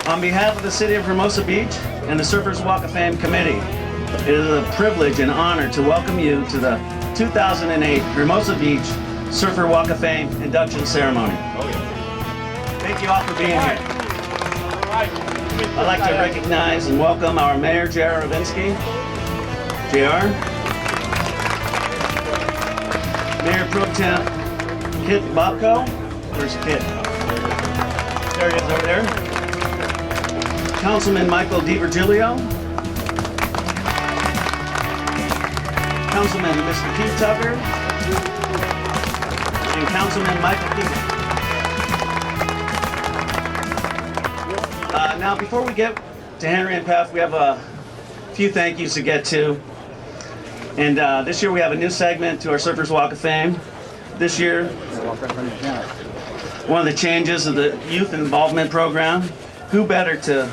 On behalf of the City of Hermosa Beach and the Surfers Walk of Fame Committee, it is a privilege and honor to welcome you to the 2008 Hermosa Beach Surfer Walk of Fame induction ceremony. Thank you all for being here. I'd like to recognize and welcome our Mayor, J.R. Ravinsky. J.R. Mayor Pro Tem Kit Bobko. Where's Kit? There he is over there. Councilman Michael DiVirgilio. Councilman Mr. Keith Tucker. And Councilman Michael Keegan. Now, before we get to Henry and Peff, we have a few thank yous to get to. And this year we have a new segment to our Surfers Walk of Fame. This year, one of the changes of the Youth Involvement Program. Who better to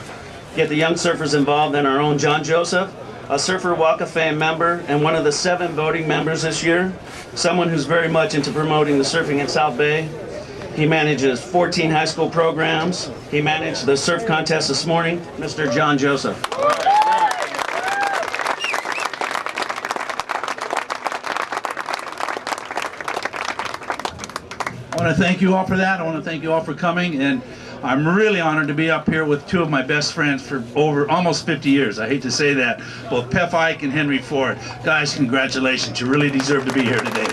get the young surfers involved than our own John Joseph, a Surfer Walk of Fame member and one of the 7 voting members this year. Someone who's very much into promoting the surfing in South Bay. He manages 14 high school programs. He managed the surf contest this morning, Mr. John Joseph. I want to thank you all for that. I want to thank you all for coming, and I'm really honored to be up here with 2 of my best friends for over almost 50 years. I hate to say that. Both Peff Eick and Henry Ford. Guys, congratulations. You really deserve to be here today.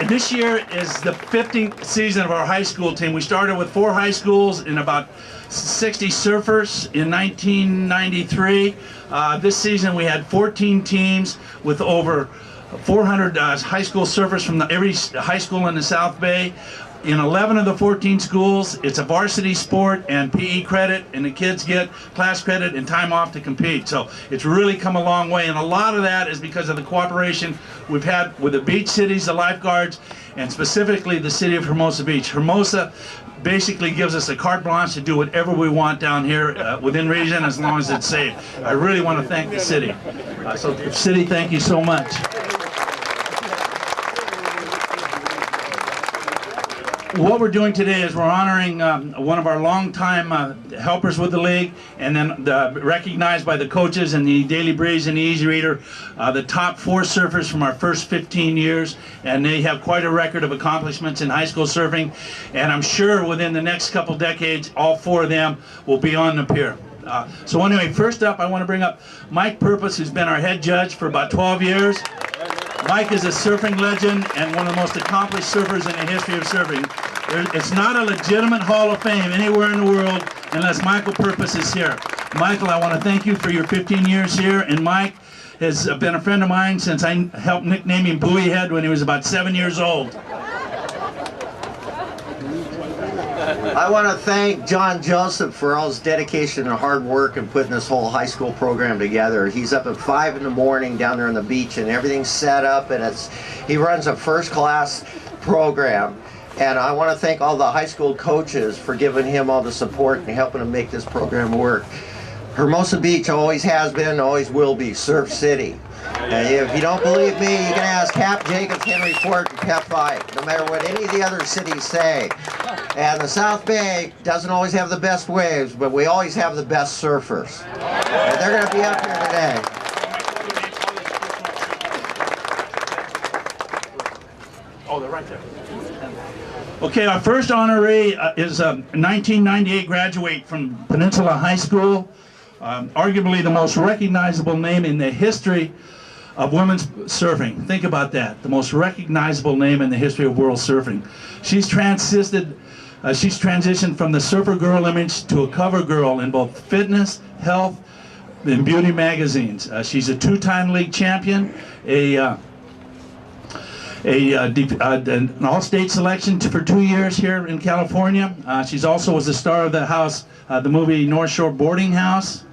This year is the 15th season of our high school team. We started with 4 high schools and about 60 surfers in 1993. This season we had 14 teams with over 400 high school surfers from every high school in the South Bay. In 11 of the 14 schools, it's a varsity sport and PE credit, and the kids get class credit and time off to compete. So it's really come a long way, and a lot of that is because of the cooperation we've had with the beach cities, the lifeguards, and specifically the city of Hermosa Beach. Hermosa basically gives us a carte blanche to do whatever we want down here within reason, as long as it's safe. I really want to thank the city. So city, thank you so much. What we're doing today is we're honoring one of our longtime helpers with the league, and then recognized by the coaches and the Daily Breeze and the Easy Reader, the top 4 surfers from our first 15 years, and they have quite a record of accomplishments in high school surfing, and I'm sure within the next couple decades, all 4 of them will be on the pier. So anyway, first up, I want to bring up Mike Purpose, who's been our head judge for about 12 years. Mike is a surfing legend and one of the most accomplished surfers in the history of surfing. It's not a legitimate Hall of Fame anywhere in the world unless Michael Purpose is here. Michael, I want to thank you for your 15 years here, and Mike has been a friend of mine since I helped nickname him Buoy Head when he was about 7 years old. I want to thank John Joseph for all his dedication and hard work in putting this whole high school program together. He's up at 5 in the morning down there on the beach, and everything's set up, and he runs a first-class program. And I want to thank all the high school coaches for giving him all the support and helping him make this program work. Hermosa Beach always has been, always will be Surf City. And if you don't believe me, you can ask Cap Jacobs, Henry Ford, and Peff Fike, no matter what any of the other cities say. And the South Bay doesn't always have the best waves, but we always have the best surfers. And they're going to be up here today. Oh, they're right there. Okay, our first honoree is a 1998 graduate from Peninsula High School, arguably the most recognizable name in the history of women's surfing. Think about that, the most recognizable name in the history of world surfing. She's transitioned from the surfer girl image to a cover girl in both fitness, health, and beauty magazines. She's a 2-time league champion, an all-state selection for 2 years here in California. She's also was the star of the movie North Shore Boarding House,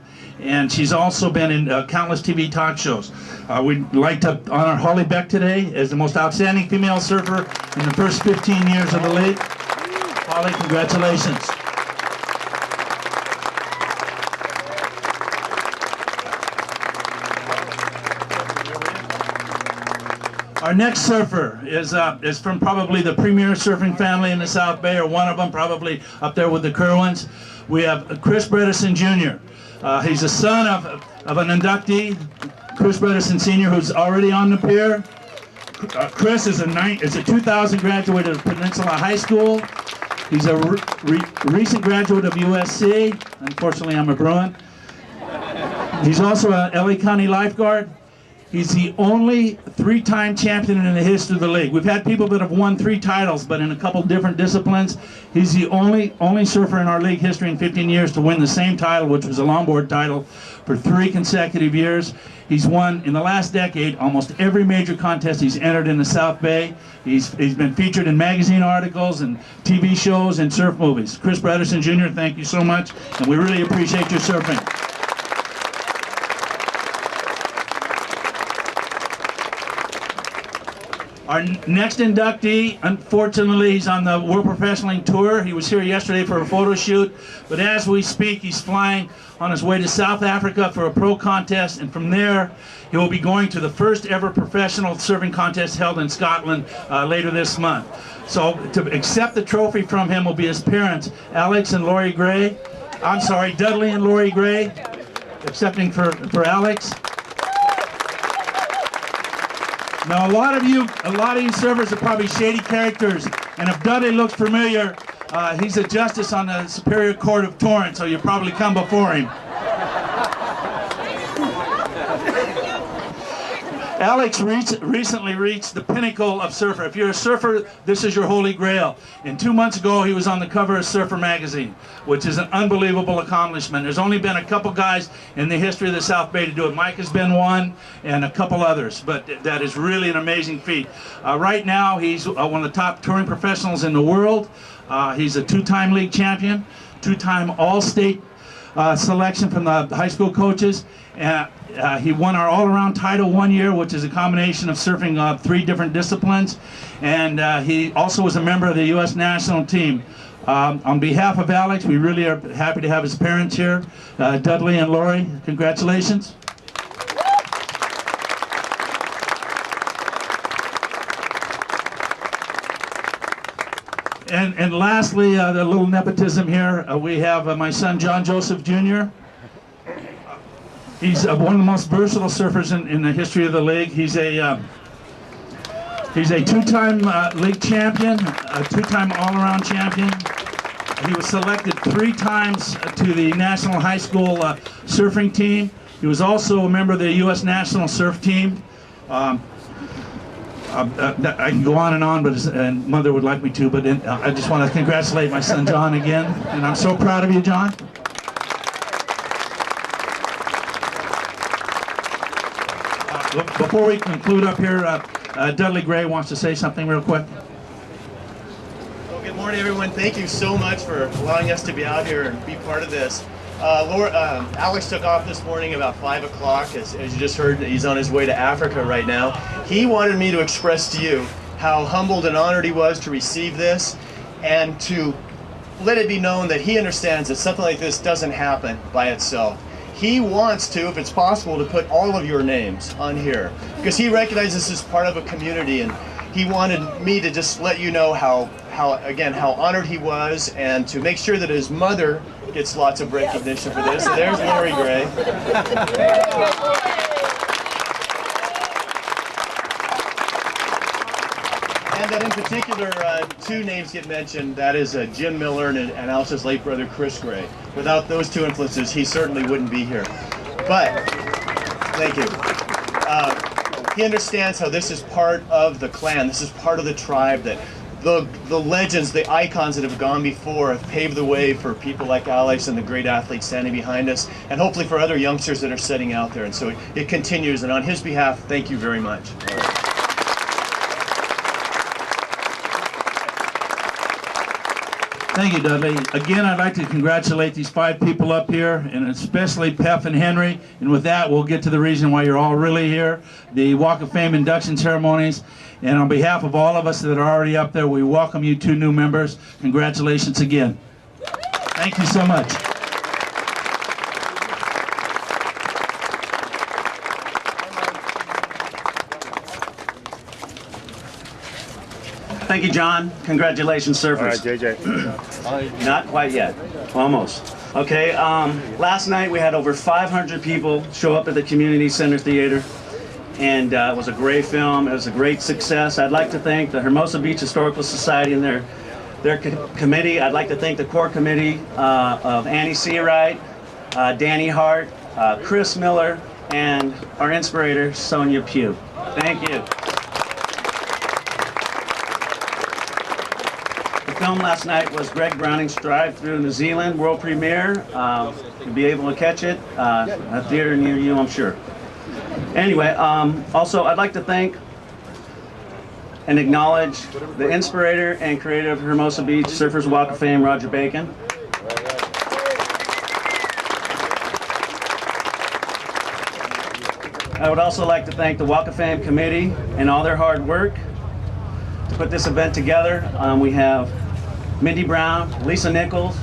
and she's also been in countless TV talk shows. We'd like to honor Holly Beck today as the most outstanding female surfer in the first 15 years of the league. Holly, congratulations. Our next surfer is from probably the premier surfing family in the South Bay, or one of them, probably up there with the Kerwins. We have Bredesen Jr. He's the son of an inductee, Chris Bredesen Sr., who's already on the pier. Chris is a 2000 graduate of Peninsula High School. He's a recent graduate of USC. Unfortunately, I'm a Bruin. He's also a LA County lifeguard. He's the only three-time champion in the history of the league. We've had people that have won 3 titles, but in a couple different disciplines. He's the only surfer in our league history in 15 years to win the same title, which was a longboard title, for 3 consecutive years. He's won, in the last decade, almost every major contest he's entered in the South Bay. He's been featured in magazine articles and TV shows and surf movies. Chris Bredesen Jr., thank you so much, and we really appreciate your surfing. Our next inductee, unfortunately, he's on the World Professional League Tour. He was here yesterday for a photo shoot, but as we speak, he's flying on his way to South Africa for a pro contest, and from there, he will be going to the first ever professional surfing contest held in Scotland later this month. So to accept the trophy from him will be his parents, Alex and Leroy Gray. I'm sorry, Dudley and Leroy Gray, accepting for Alex. Now, a lot of you surfers are probably shady characters, and if Dudley looks familiar, he's a justice on the Superior Court of Torrance, so you probably come before him. Alex recently reached the pinnacle of surfer. If you're a surfer, this is your holy grail. And 2 months ago, he was on the cover of Surfer magazine, which is an unbelievable accomplishment. There's only been a couple guys in the history of the South Bay to do it. Mike has been one, and a couple others, but that is really an amazing feat. Right now, he's one of the top touring professionals in the world. He's a 2-time league champion, 2-time all-state selection from the high school coaches. He won our all-around title 1 year, which is a combination of surfing 3 different disciplines, and he also was a member of the U.S. national team. On behalf of Alex, we really are happy to have his parents here, Dudley and Lori. Congratulations. And lastly, the little nepotism here, we have my son John Joseph Jr. He's one of the most versatile surfers in the history of the league. He's a 2-time league champion, a 2-time all-around champion. He was selected 3 times to the National High School surfing team. He was also a member of the U.S. National Surf Team. I can go on, but and Mother would like me to, but I just want to congratulate my son John again, and I'm so proud of you, John. Before we conclude up here, Dudley Gray wants to say something real quick. Well, good morning, everyone. Thank you so much for allowing us to be out here and be part of this. Alex took off this morning about 5 o'clock. As you just heard, he's on his way to Africa right now. He wanted me to express to you how humbled and honored he was to receive this, and to let it be known that he understands that something like this doesn't happen by itself. He wants to, if it's possible, to put all of your names on here, because he recognizes this as part of a community, and he wanted me to just let you know how honored he was, and to make sure that his mother gets lots of recognition for this. So there's Leroy Gray. And that in particular, 2 names get mentioned. That is Jim Miller and Alice's late brother, Chris Gray. Without those 2 influences, he certainly wouldn't be here. But, thank you. He understands how this is part of the clan. This is part of the tribe, that the legends, the icons that have gone before have paved the way for people like Alex and the great athletes standing behind us, and hopefully for other youngsters that are setting out there. And so it continues, and on his behalf, thank you very much. Thank you, Dudley. Again, I'd like to congratulate these 5 people up here, and especially Peff and Henry. And with that, we'll get to the reason why you're all really here, the Walk of Fame induction ceremonies. And on behalf of all of us that are already up there, we welcome you 2 new members. Congratulations again. Thank you so much. Thank you, John. Congratulations, surfers. All right, JJ. Not quite yet. Almost. Okay, last night we had over 500 people show up at the Community Center Theater, and it was a great film. It was a great success. I'd like to thank the Hermosa Beach Historical Society and their committee. I'd like to thank the core committee of Annie Seawright, Danny Hart, Chris Miller, and our inspirator, Sonia Pugh. Thank you. The film last night was Greg Browning's Drive Through New Zealand world premiere. You'll be able to catch it at a theater near you, I'm sure. Anyway, also I'd like to thank and acknowledge the inspirator and creator of Hermosa Beach Surfers Walk of Fame, Roger Bacon. I would also like to thank the Walk of Fame committee and all their hard work to put this event together. We have Mindy Brown, Lisa Nichols.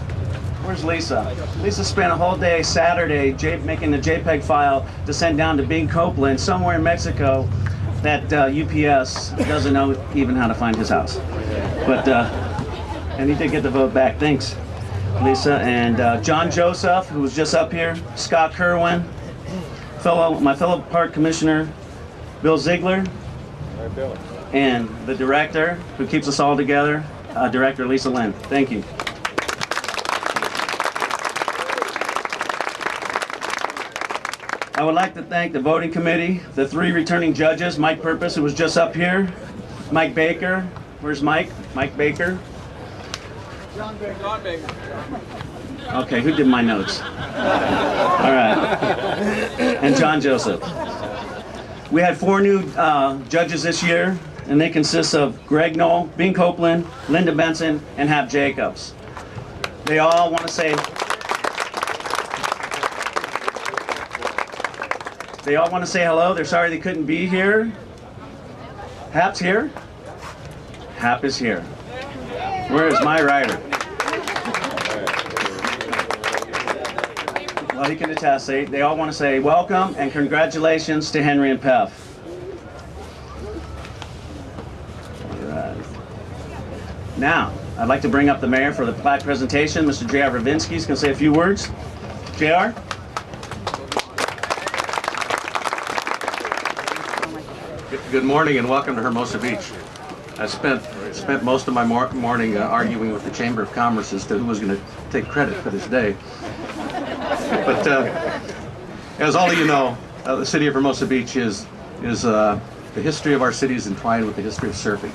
Where's Lisa? Lisa spent a whole day Saturday making a JPEG file to send down to Bing Copeland somewhere in Mexico that UPS doesn't know even how to find his house. But, and he did get the vote back. Thanks, Lisa. And John Joseph, who was just up here, Scott Kerwin, my fellow park commissioner, Bill Ziegler, and the director who keeps us all together, Director Lisa Lynn. Thank you. I would like to thank the voting committee, the 3 returning judges, Mike Purpose, who was just up here, Mike Baker. Where's Mike? Mike Baker. John Baker. Okay, who did my notes? All right. And John Joseph. We had 4 new judges this year, and they consist of Greg Knoll, Bing Copeland, Linda Benson, and Hap Jacobs. They all want to say hello. They're sorry they couldn't be here. Hap's here? Hap is here. Where is my rider? Well, he can attest. They all want to say welcome and congratulations to Henry and Peff. Now, I'd like to bring up the mayor for the plaque presentation. Mr. J.R. Ravinsky is going to say a few words. J.R.? Good morning and welcome to Hermosa Beach. I spent most of my morning arguing with the Chamber of Commerce as to who was going to take credit for this day. But as all of you know, the city of Hermosa Beach is the history of our city is entwined with the history of surfing.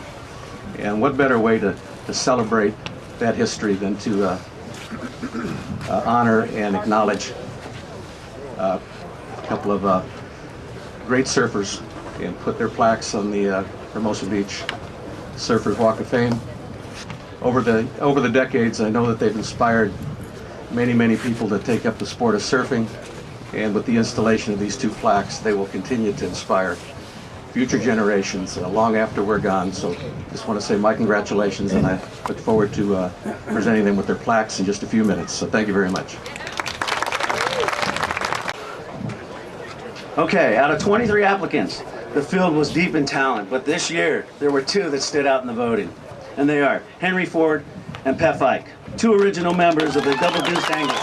And what better way to celebrate that history than to honor and acknowledge a couple of great surfers and put their plaques on the Hermosa Beach Surfers Walk of Fame. Over the decades, I know that they've inspired many people to take up the sport of surfing, and with the installation of these 2 plaques, they will continue to inspire future generations long after we're gone. So just want to say my congratulations, and I look forward to presenting them with their plaques in just a few minutes. So thank you very much. Okay, out of 23 applicants, the field was deep in talent, but this year there were 2 that stood out in the voting, and they are Henry Ford and Peff Eick, 2 original members of the Double Deuced Anglers.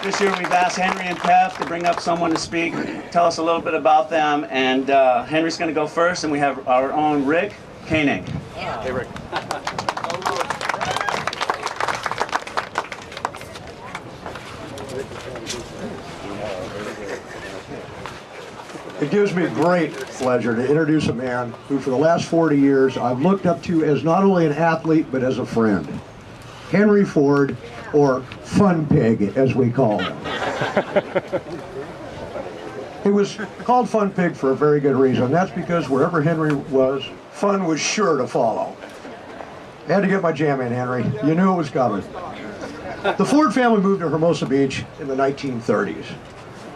This year we've asked Henry and Peff to bring up someone to speak, tell us a little bit about them, and Henry's going to go first, and we have our own Rick Koenig. Hey, Rick. It gives me great pleasure to introduce a man who for the last 40 years I've looked up to as not only an athlete but as a friend. Henry Ford, or Fun Pig as we call him. He was called Fun Pig for a very good reason. That's because wherever Henry was, fun was sure to follow. I had to get my jam in, Henry. You knew it was coming. The Ford family moved to Hermosa Beach in the 1930s.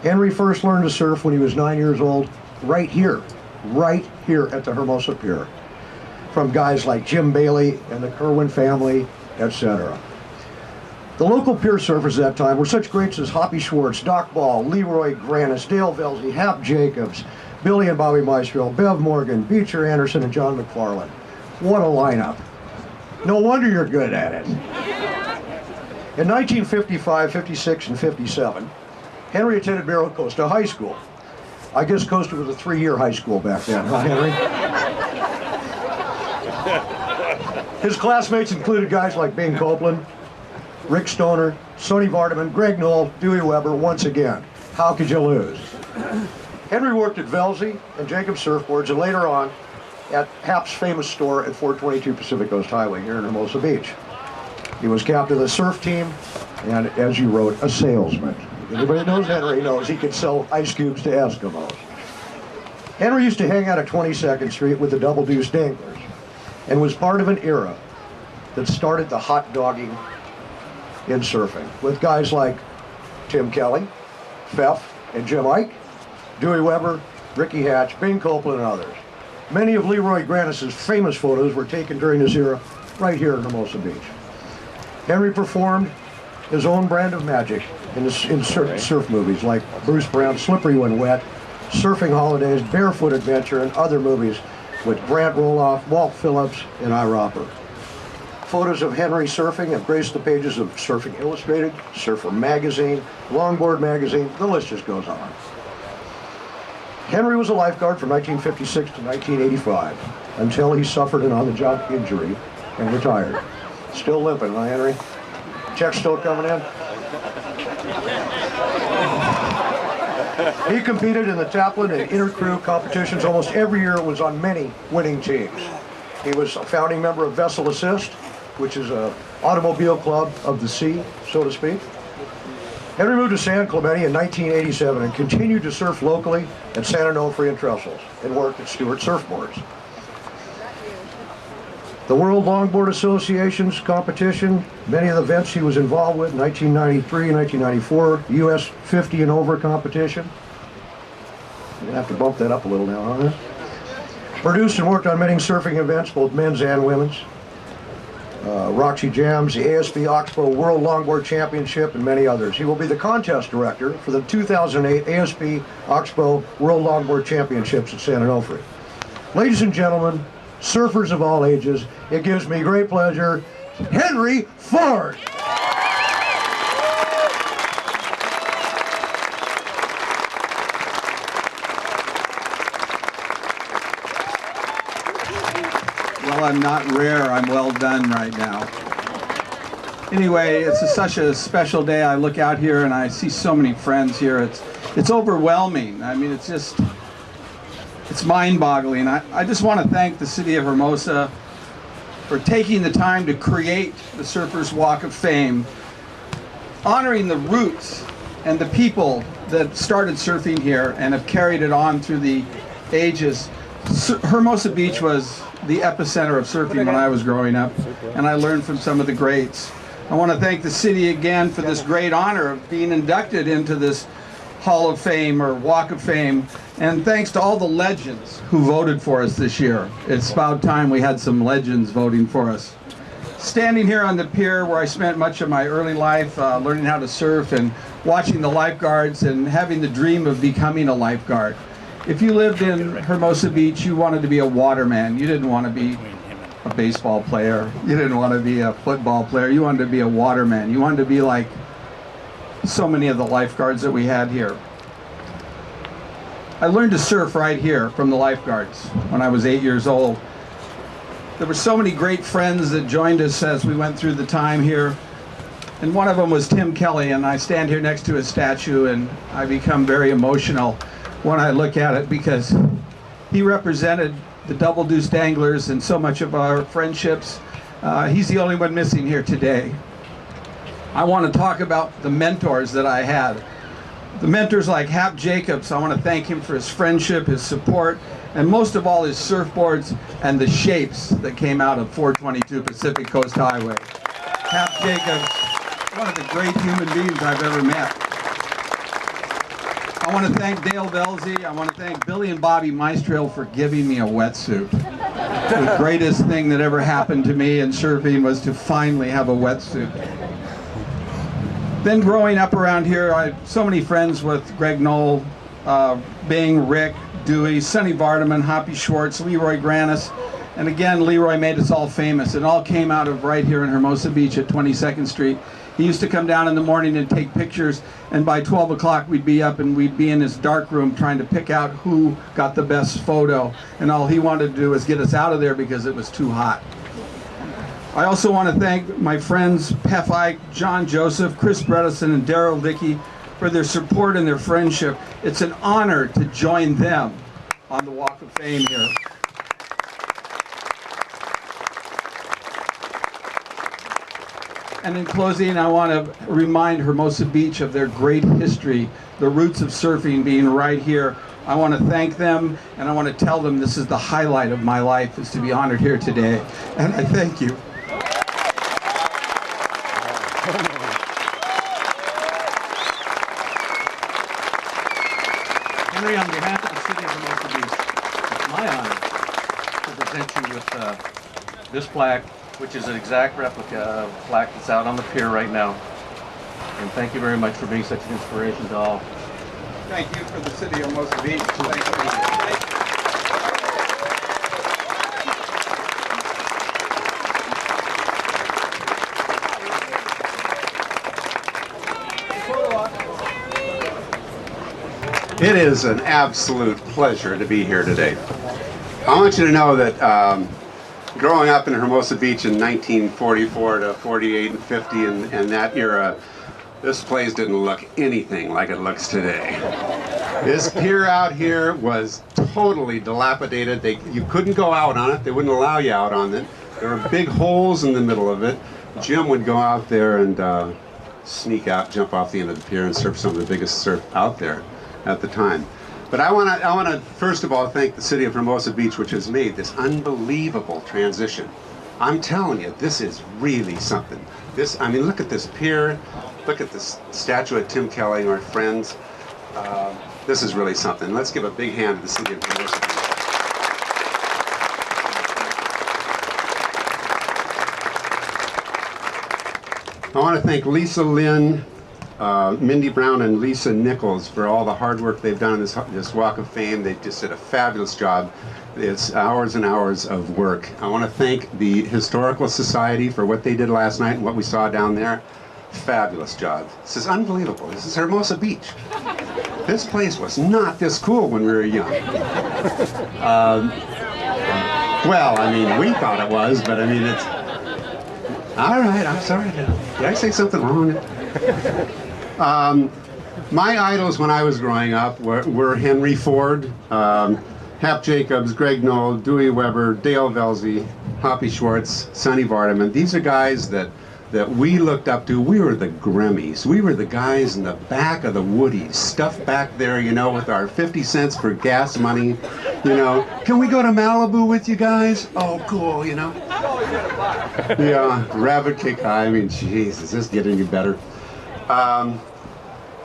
Henry first learned to surf when he was 9 years old, right here at the Hermosa Pier, from guys like Jim Bailey and the Kerwin family, etc. The local pier surfers at that time were such greats as Hoppy Schwartz, Doc Ball, Leroy Grannis, Dale Velzy, Hap Jacobs, Billy and Bobby Maestro, Bev Morgan, Beecher Anderson, and John McFarland. What a lineup. No wonder you're good at it. In 1955, 56, and 57, Henry attended Barrow Costa High School. I guess Costa was a 3-year high school back then, huh, Henry? His classmates included guys like Bing Copeland, Rick Stoner, Sonny Vardaman, Greg Knoll, Dewey Weber, once again. How could you lose? Henry worked at Velzy and Jacobs Surfboards, and later on at Hap's famous store at 422 Pacific Coast Highway here in Hermosa Beach. He was captain of the surf team and, as you wrote, a salesman. Anybody that knows Henry knows he could sell ice cubes to Eskimos. Henry used to hang out at 22nd Street with the Double Deuce Danglers and was part of an era that started the hot dogging in surfing with guys like Tim Kelly, Peff, and Jim Eick, Dewey Weber, Ricky Hatch, Bing Copeland, and others. Many of Leroy Grannis' famous photos were taken during this era right here in Hermosa Beach. Henry performed his own brand of magic in certain surf movies like Bruce Brown's Slippery When Wet, Surfing Holidays, Barefoot Adventure, and other movies with Grant Roloff, Walt Phillips, and I. Roper. Photos of Henry surfing have graced the pages of Surfing Illustrated, Surfer Magazine, Longboard Magazine, the list just goes on. Henry was a lifeguard from 1956 to 1985 until he suffered an on-the-job injury and retired. Still limping, huh, Henry? Check still coming in? He competed in the Taplin and inter-crew competitions almost every year and was on many winning teams. He was a founding member of Vessel Assist, which is an automobile club of the sea, so to speak. Henry moved to San Clemente in 1987 and continued to surf locally at San Onofre and Trestles and worked at Stewart Surfboards. The World Longboard Association's competition, many of the events he was involved with in 1993 and 1994, US 50 and over competition. We'll have to bump that up a little now, huh? Produced and worked on many surfing events, both men's and women's. Roxy Jams, the ASB Oxbow World Longboard Championship, and many others. He will be the contest director for the 2008 ASB Oxbow World Longboard Championships at San Onofre. Ladies and gentlemen, surfers of all ages, it gives me great pleasure, Henry Ford! Well, I'm not rare. I'm well done right now. Anyway, it's such a special day. I look out here and I see so many friends here. It's overwhelming. I mean, it's mind-boggling. I just want to thank the city of Hermosa for taking the time to create the Surfers Walk of Fame, honoring the roots and the people that started surfing here and have carried it on through the ages. Hermosa Beach was the epicenter of surfing when I was growing up, and I learned from some of the greats. I want to thank the city again for this great honor of being inducted into this Hall of Fame or Walk of Fame, and thanks to all the legends who voted for us this year. It's about time we had some legends voting for us. Standing here on the pier where I spent much of my early life learning how to surf and watching the lifeguards and having the dream of becoming a lifeguard. If you lived in Hermosa Beach, you wanted to be a waterman. You didn't want to be a baseball player. You didn't want to be a football player. You wanted to be a waterman. You wanted to be like so many of the lifeguards that we had here. I learned to surf right here from the lifeguards when I was 8 years old. There were so many great friends that joined us as we went through the time here. And one of them was Tim Kelly, and I stand here next to his statue and I become very emotional when I look at it because he represented the Double Deuce Danglers and so much of our friendships. He's the only one missing here today. I want to talk about the mentors that I had. The mentors like Hap Jacobs, I want to thank him for his friendship, his support, and most of all his surfboards and the shapes that came out of 422 Pacific Coast Highway. Hap Jacobs, one of the great human beings I've ever met. I want to thank Dale Velzy. I want to thank Billy and Bobby Maestro for giving me a wetsuit. The greatest thing that ever happened to me in surfing was to finally have a wetsuit. Then growing up around here, I had so many friends with Greg Knoll, Bing, Rick, Dewey, Sonny Vardaman, Hoppy Schwartz, Leroy Grannis, and again, Leroy made us all famous. It all came out of right here in Hermosa Beach at 22nd Street. He used to come down in the morning and take pictures, and by 12 o'clock we'd be up and we'd be in his dark room trying to pick out who got the best photo. And all he wanted to do was get us out of there because it was too hot. I also want to thank my friends Peff, Eick, John Joseph, Chris Bredesen, and Daryl Dickey for their support and their friendship. It's an honor to join them on the Walk of Fame here. And in closing, I want to remind Hermosa Beach of their great history, the roots of surfing being right here. I want to thank them, and I want to tell them this is the highlight of my life, is to be honored here today. And I thank you. Henry, on behalf of the city of Hermosa Beach, it's my honor to present you with this plaque, which is an exact replica of a plaque that's out on the pier right now. And thank you very much for being such an inspiration to all. Thank you for the city of Hermosa Beach. Thank you. It is an absolute pleasure to be here today. I want you to know that growing up in Hermosa Beach in 1944 to 48 and 50 and that era, this place didn't look anything like it looks today. This pier out here was totally dilapidated. You couldn't go out on it. They wouldn't allow you out on it. There were big holes in the middle of it. Jim would go out there and sneak out, jump off the end of the pier and surf some of the biggest surf out there at the time. But I want to first of all thank the city of Hermosa Beach, which has made this unbelievable transition. I'm telling you, this is really something. I mean, look at this pier, look at this statue of Tim Kelly, our friends. This is really something. Let's give a big hand to the city of Hermosa Beach. I want to thank Lisa Lynn, Mindy Brown and Lisa Nichols for all the hard work they've done in this Walk of Fame. They just did a fabulous job. It's hours and hours of work. I want to thank the Historical Society for what they did last night and what we saw down there. Fabulous job. This is unbelievable. This is Hermosa Beach. This place was not this cool when we were young. Well, I mean, we thought it was, but I mean, it's... All right, I'm sorry. Did I say something wrong? My idols when I was growing up were Henry Ford, Hap Jacobs, Greg Knoll, Dewey Weber, Dale Velzy, Hoppy Schwartz, Sonny Vardaman. These are guys that we looked up to. We were the Grimmies. We were the guys in the back of the Woodies, stuffed back there, you know, with our 50 cents for gas money. You know, can we go to Malibu with you guys? Oh, cool, you know. Yeah, rabbit cake. I mean, jeez, does this get any better? And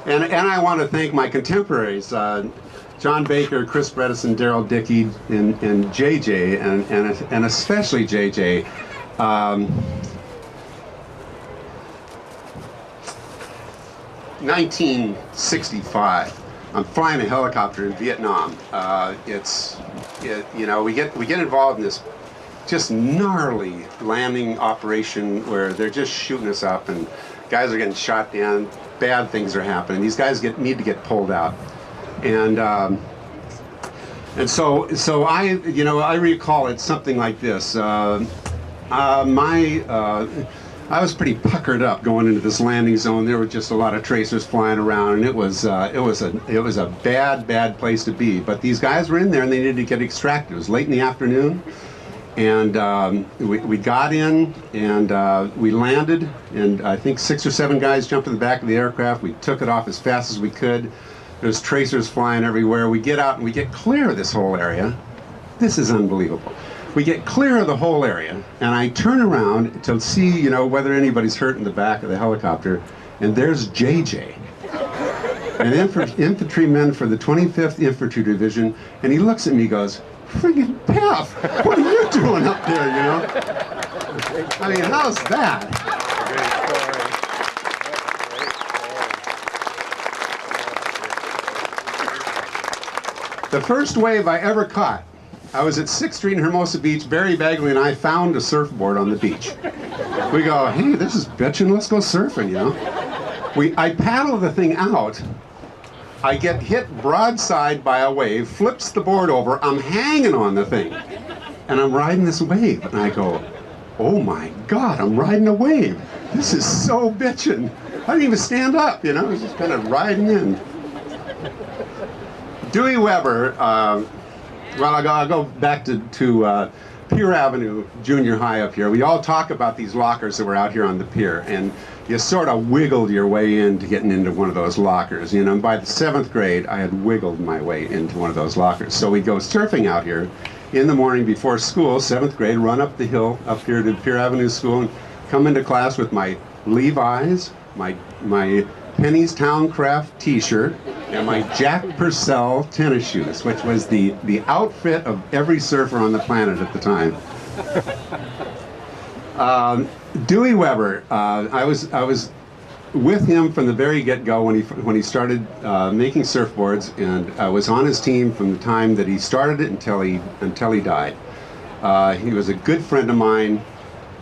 I want to thank my contemporaries, John Baker, Chris Bredesen, Daryl Dickey, and JJ, and especially JJ. 1965. I'm flying a helicopter in Vietnam. You know, we get involved in this just gnarly landing operation where they're just shooting us up and guys are getting shot down. Bad things are happening. These guys need to get pulled out, and so I recall it something like this. I was pretty puckered up going into this landing zone. There were just a lot of tracers flying around, and it was a bad place to be. But these guys were in there, and they needed to get extracted. It was late in the afternoon, and we got in, and we landed, and I think 6 or 7 guys jumped in the back of the aircraft. We took it off as fast as we could. There's tracers flying everywhere. We get out, and we get clear of this whole area. This is unbelievable. We get clear of the whole area, and I turn around to see, you know, whether anybody's hurt in the back of the helicopter, and there's JJ, an infantryman for the 25th Infantry Division, and he looks at me and goes, "Friggin' Peff, what are you doing up there, you know?" I mean, how's that? The first wave I ever caught, I was at 6th Street in Hermosa Beach. Barry Bagley and I found a surfboard on the beach. We go, hey, this is bitchin', let's go surfing, you know? I paddle the thing out. I get hit broadside by a wave, flips the board over, I'm hanging on the thing. And I'm riding this wave. And I go, oh my God, I'm riding a wave. This is so bitchin'. I didn't even stand up, you know, I was just kind of riding in. Dewey Weber, well, I'll go back to Pier Avenue Junior High up here. We all talk about these lockers that were out here on the pier, and you sort of wiggled your way into getting into one of those lockers. You know, and by the 7th grade, I had wiggled my way into one of those lockers. So we'd go surfing out here in the morning before school, 7th grade, run up the hill up here to Pier Avenue School, and come into class with my Levi's, my Penny's Towncraft t-shirt, and my Jack Purcell tennis shoes, which was the outfit of every surfer on the planet at the time. Dewey Weber, I was with him from the very get-go when he started making surfboards, and I was on his team from the time that he started it until he died. He was a good friend of mine,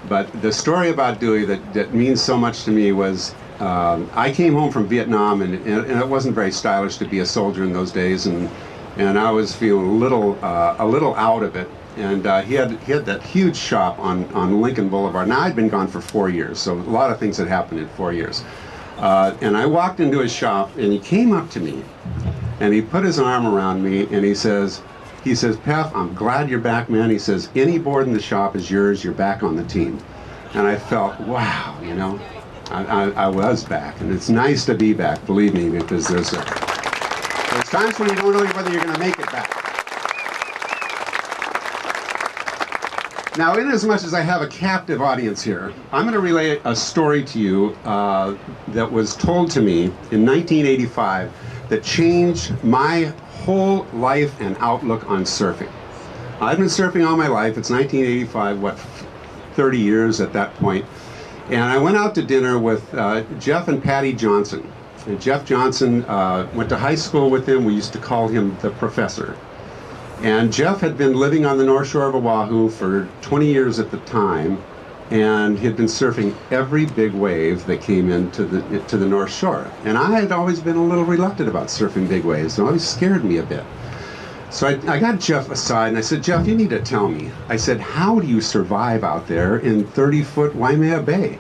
but the story about Dewey that means so much to me was I came home from Vietnam, and it wasn't very stylish to be a soldier in those days, and I was feeling a little out of it. And he had that huge shop on Lincoln Boulevard. Now, I'd been gone for 4 years, so a lot of things had happened in 4 years. And I walked into his shop, and he came up to me, and he put his arm around me, and he says, Peff, I'm glad you're back, man. He says, any board in the shop is yours. You're back on the team. And I felt, wow, you know, I was back, and it's nice to be back, believe me, because there's times when you don't know whether you're going to make it back. Now, in as much as I have a captive audience here, I'm going to relay a story to you that was told to me in 1985 that changed my whole life and outlook on surfing. I've been surfing all my life. It's 1985, 30 years at that point. And I went out to dinner with Jeff and Patty Johnson. And Jeff Johnson went to high school with him. We used to call him the professor. And Jeff had been living on the North Shore of Oahu for 20 years at the time, and he had been surfing every big wave that came into the North Shore. And I had always been a little reluctant about surfing big waves. It always scared me a bit. So I got Jeff aside, and I said, Jeff, you need to tell me. I said, how do you survive out there in 30-foot Waimea Bay?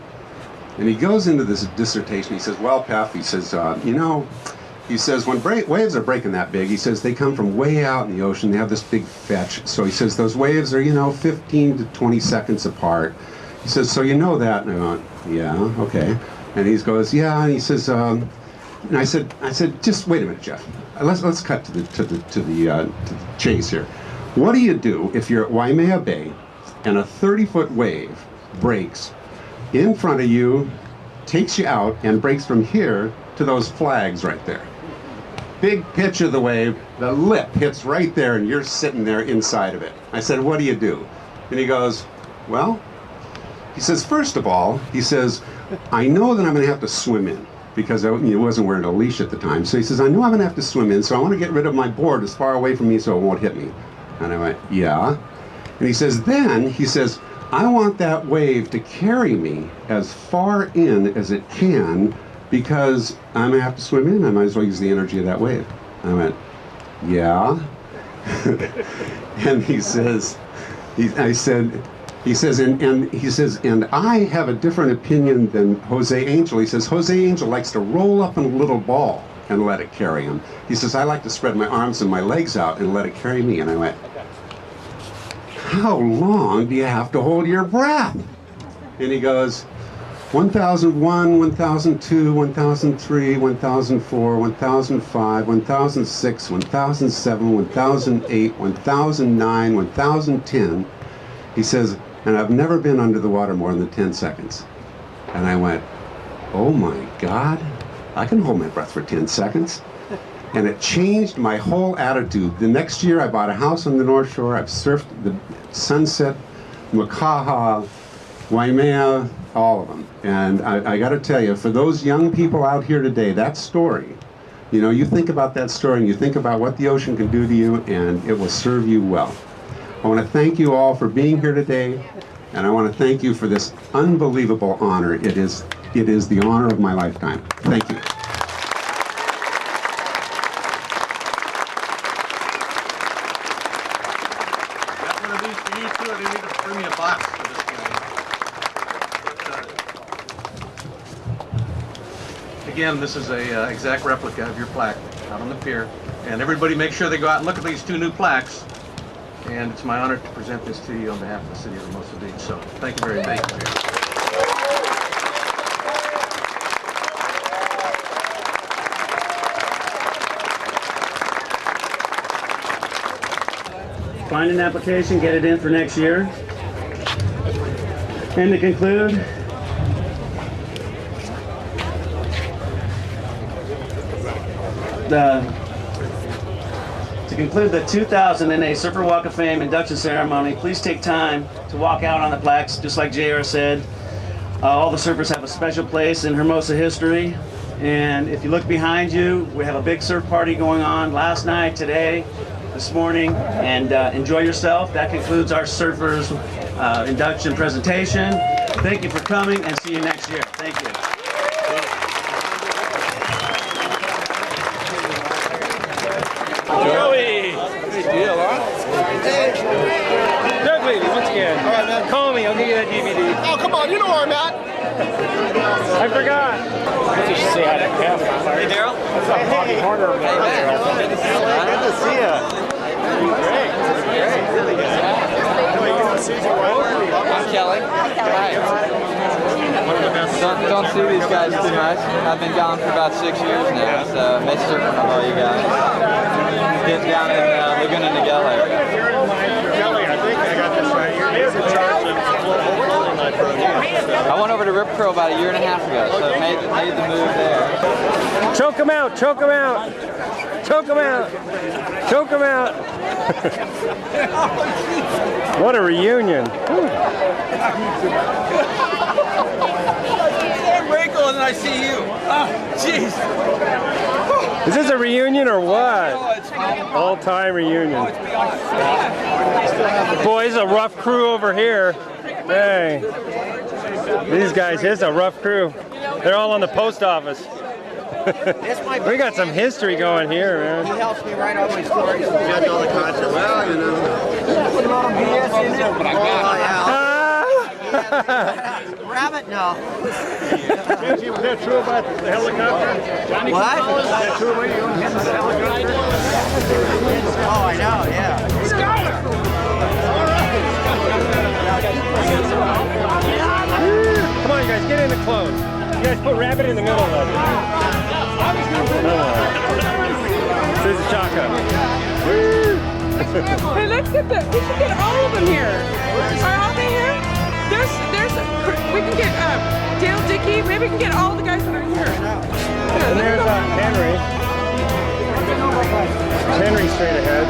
And he goes into this dissertation. He says, well, Peff, he says, you know, he says, when waves are breaking that big, he says, they come from way out in the ocean. They have this big fetch. So he says, those waves are, you know, 15 to 20 seconds apart. He says, so you know that? And I went, yeah, okay. And he goes, yeah, and he says, and I said, just wait a minute, Jeff. Let's cut to the chase here. What do you do if you're at Waimea Bay and a 30-foot wave breaks in front of you, takes you out, and breaks from here to those flags right there? Big pitch of the wave, the lip hits right there, and you're sitting there inside of it. I said, what do you do? And he goes, well, he says, first of all, he says, I know that I'm going to have to swim in, because he wasn't wearing a leash at the time. So he says, I know I'm going to have to swim in, so I want to get rid of my board as far away from me so it won't hit me. And I went, yeah. And he says, then, he says, I want that wave to carry me as far in as it can, because I'm going to have to swim in. I might as well use the energy of that wave. I went, yeah. And he says, and I have a different opinion than Jose Angel. He says, Jose Angel likes to roll up in a little ball and let it carry him. He says, I like to spread my arms and my legs out and let it carry me. And I went, how long do you have to hold your breath? And he goes, 1001, 1002, 1003, 1004, 1005, 1006, 1007, 1008, 1009, 1010. He says, and I've never been under the water more than 10 seconds. And I went, oh my God, I can hold my breath for 10 seconds. And it changed my whole attitude. The next year I bought a house on the North Shore. I've surfed the Sunset, Makaha, Waimea, all of them. And I got to tell you, for those young people out here today, that story You know, you think about that story and you think about what the ocean can do to you, and it will serve you well. I want to thank you all for being here today, and I want to thank you for this unbelievable honor. It is the honor of my lifetime. Thank you. Got one of these for you too. I need to bring me a box for this guy. Again, this is a exact replica of your plaque out on the pier. And everybody make sure they go out and look at these two new plaques. And it's my honor to present this to you on behalf of the city of Hermosa Beach. So thank you very much. Find an application, get it in for next year. And to conclude, the 2008 Surfer Walk of Fame induction ceremony, please take time to walk out on the plaques, just like JR said. All the surfers have a special place in Hermosa history. And if you look behind you, we have a big surf party going on last night, today, this morning, and enjoy yourself. That concludes our surfers induction presentation. Thank you for coming, and see you next year. Thank you. Joey! Big deal, huh? Dudley, once again. All right, man. Call me, I'll give you that DVD. Oh, come on, you know where I'm at. I forgot. Let's just say hi to Peff. Hey, Daryl. What's up, Bobby Horner? Hey, man. Good to see you. Good to see you. Great. Great. Really good. I'm Kelly. Hi. Don't see these guys too much. I've been gone for about 6 years now, so miss surfing with all you guys. Getting down in Laguna Niguel area. Kelly, I think I got this right. You're in charge of I went over to Rip Curl about 1.5 years ago, so made the move there. Choke him out! Choke him out! Choke him out! Choke him out! What a reunion! Wrinkle and I see you. Oh, jeez. Is this a reunion or what? All-time reunion. Boy, this is a rough crew over here. Dang. These guys, this is a rough crew. They're all on the post office. We got some history going here, man. He helps me write all my stories and judge all the content. Well, you know. Put a lot of BS in there. But I got Rabbit, no. Benji, was that true about the helicopter? Johnny, what? Was that true about you on the helicopter? Oh, I know, yeah. Scholar! Come on, you guys, get in the clothes. You guys put Rabbit in the middle of it. This is Chaka. Hey, let's get the. We should get all of them here. Are all they here? We can get Dale Dickey. Maybe we can get all the guys that are here. And there's Henry. Henry straight ahead.